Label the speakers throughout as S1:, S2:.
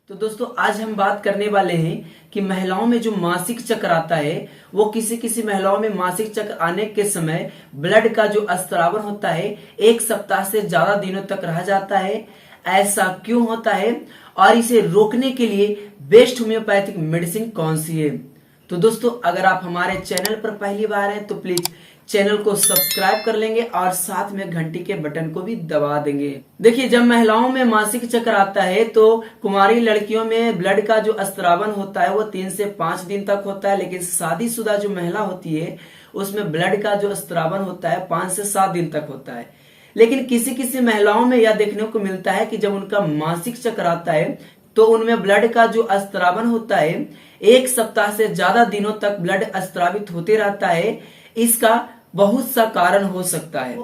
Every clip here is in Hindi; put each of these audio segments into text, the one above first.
S1: तो दोस्तों आज हम बात करने वाले हैं कि महिलाओं में जो मासिक चक्र आता है वो किसी किसी महिलाओं में मासिक चक्र आने के समय ब्लड का जो स्त्रावन होता है 1 सप्ताह से ज्यादा दिनों तक रह जाता है। ऐसा क्यों होता है और इसे रोकने के लिए बेस्ट होम्योपैथिक मेडिसिन कौन सी है। तो दोस्तों अगर आप हमारे चैनल पर पहली बार हैं तो प्लीज चैनल को सब्सक्राइब कर लेंगे और साथ में घंटी के बटन को भी दबा देंगे। देखिए, जब महिलाओं में मासिक चक्र आता है तो कुमारी लड़कियों में ब्लड का जो स्त्रावन होता है वो 3 से 5 दिन तक होता है, लेकिन शादीशुदा जो महिला होती है उसमें ब्लड का जो स्त्रावन होता है 5 से 7 दिन तक होता है। लेकिन किसी किसी महिलाओं में यह देखने को मिलता है कि जब उनका मासिक चक्र आता है तो उनमें ब्लड का जो स्त्रावन होता है 1 सप्ताह से ज्यादा दिनों तक ब्लड स्त्रावित होते रहता है। इसका बहुत सा कारण हो सकता है।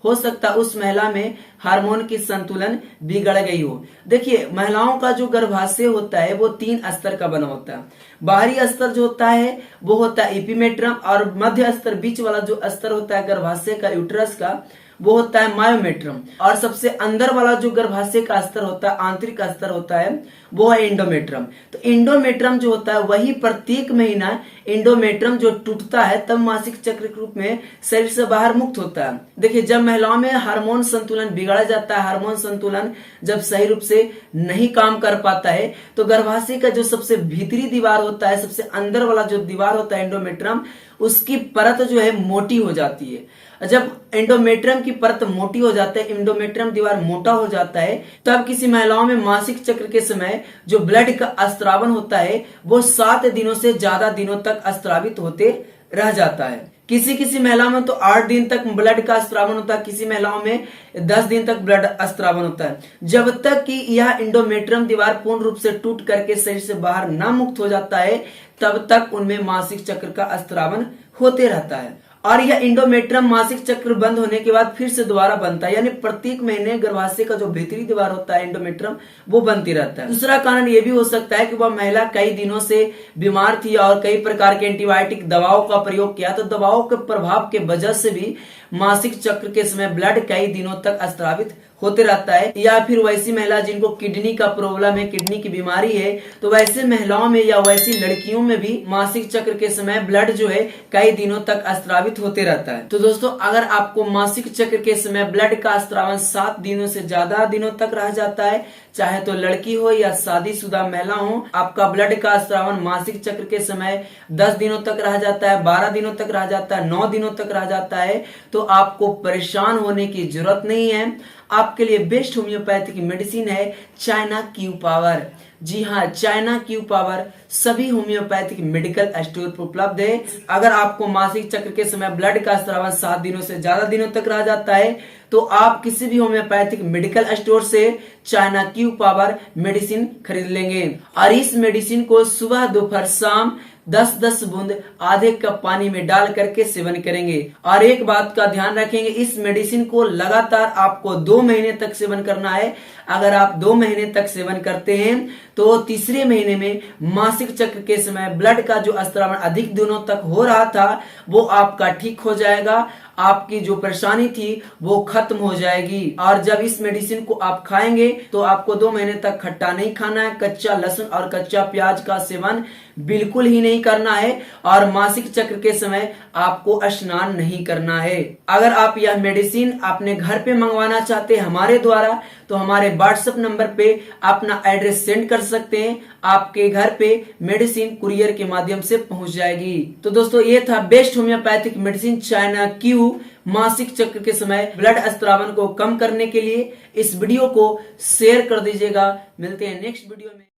S1: हो सकता है उस महिला में हार्मोन की संतुलन बिगड़ गई हो। देखिए, महिलाओं का जो गर्भाशय होता है वो 3 स्तर का बना होता है। बाहरी स्तर जो होता है वो होता है एपिमेट्रम, और मध्य स्तर बीच वाला जो स्तर होता है गर्भाशय का, यूट्रस का, वो होता है मायोमेट्रम, और सबसे अंदर वाला जो गर्भाशय का स्तर होता है, आंतरिक स्तर होता है, वो है इंडोमेट्रम। तो इंडोमेट्रम जो होता है वही प्रत्येक महीना इंडोमेट्रम जो टूटता है तब मासिक चक्र के रूप में शरीर से बाहर मुक्त होता है। देखिए, जब महिलाओं में हार्मोन संतुलन बिगड़ जाता है, हार्मोन संतुलन जब सही रूप से नहीं काम कर पाता है तो गर्भाशय का जो सबसे भीतरी दीवार होता है, सबसे अंदर वाला जो दीवार होता है इंडोमेट्रम, उसकी परत जो है मोटी हो जाती है। जब एंडोमेट्रियम की परत मोटी हो जाता है, इंडोमेट्रियम दीवार मोटा हो जाता है, तब किसी महिलाओं में मासिक चक्र के समय जो ब्लड का स्त्रावन होता है वो 7 दिनों से ज्यादा दिनों तक स्त्रावित होते रह जाता है। किसी किसी महिलाओं में तो 8 दिन तक ब्लड का स्त्रावन होता है, किसी महिलाओं में 10 दिन तक ब्लड स्त्रावन होता है। जब तक कि यह इंडोमेट्रियम दीवार पूर्ण रूप से टूट करके शरीर से बाहर न मुक्त हो जाता है तब तक उनमें मासिक चक्र का स्त्रावन होते रहता है। और यह इंडोमेट्रियम मासिक चक्र बंद होने के बाद फिर से दोबारा बनता है, यानी प्रत्येक महीने गर्भाशय का जो भीतरी दीवार होता है इंडोमेट्रियम वो बनती रहता है। दूसरा कारण यह भी हो सकता है कि वह महिला कई दिनों से बीमार थी और कई प्रकार के एंटीबायोटिक दवाओं का प्रयोग किया, तो दवाओं के प्रभाव के वजह से भी मासिक चक्र के समय ब्लड कई दिनों तक स्त्रावित होते रहता है। या फिर वैसी महिला जिनको किडनी का प्रॉब्लम है, किडनी की बीमारी है, तो वैसे महिलाओं में या वैसी लड़कियों में भी मासिक चक्र के समय ब्लड जो है कई दिनों तक स्त्रावित होते रहता है। तो दोस्तों, अगर आपको मासिक चक्र के समय ब्लड का स्त्रावन 7 दिनों से ज्यादा दिनों तक रह जाता है, चाहे तो लड़की हो या शादीशुदा महिला हो, आपका ब्लड का स्त्रावन मासिक चक्र के समय 10 दिनों तक रह जाता है, 12 दिनों तक रह जाता है, 9 दिनों तक रह जाता है, तो आपको परेशान होने की जरूरत नहीं है। आपके लिए बेस्ट होम्योपैथिक मेडिसिन है चाइना क्यू पावर। जी हाँ, चाइना क्यू पावर सभी होम्योपैथिक मेडिकल स्टोर पर उपलब्ध है। अगर आपको मासिक चक्र के समय ब्लड का स्त्रावन 7 दिनों से ज्यादा दिनों तक रह जाता है तो आप किसी भी होम्योपैथिक मेडिकल स्टोर से चाइना क्यू पावर मेडिसिन खरीद लेंगे, और इस मेडिसिन को सुबह दोपहर शाम 10-10 बूंद आधे कप पानी में डाल करके सेवन करेंगे। और एक बात का ध्यान रखेंगे, इस मेडिसिन को लगातार आपको 2 महीने तक सेवन करना है। अगर आप 2 महीने तक सेवन करते हैं तो तीसरे महीने में मासिक चक्र के समय ब्लड का जो स्त्रावन अधिक दिनों तक हो रहा था वो आपका ठीक हो जाएगा, आपकी जो परेशानी थी वो खत्म हो जाएगी। और जब इस मेडिसिन को आप खाएंगे तो आपको 2 महीने तक खट्टा नहीं खाना है, कच्चा लहसुन और कच्चा प्याज का सेवन बिल्कुल ही नहीं करना है, और मासिक चक्र के समय आपको स्नान नहीं करना है। अगर आप यह मेडिसिन अपने घर पे मंगवाना चाहते हैं हमारे द्वारा तो हमारे व्हाट्सएप नंबर पे अपना एड्रेस सेंड कर सकते हैं, आपके घर पे मेडिसिन कुरियर के माध्यम से पहुंच जाएगी। तो दोस्तों, ये था best homeopathic medicine China Q मासिक चक्र के समय ब्लड स्त्रावन को कम करने के लिए। इस वीडियो को शेयर कर दीजिएगा। मिलते हैं नेक्स्ट वीडियो में।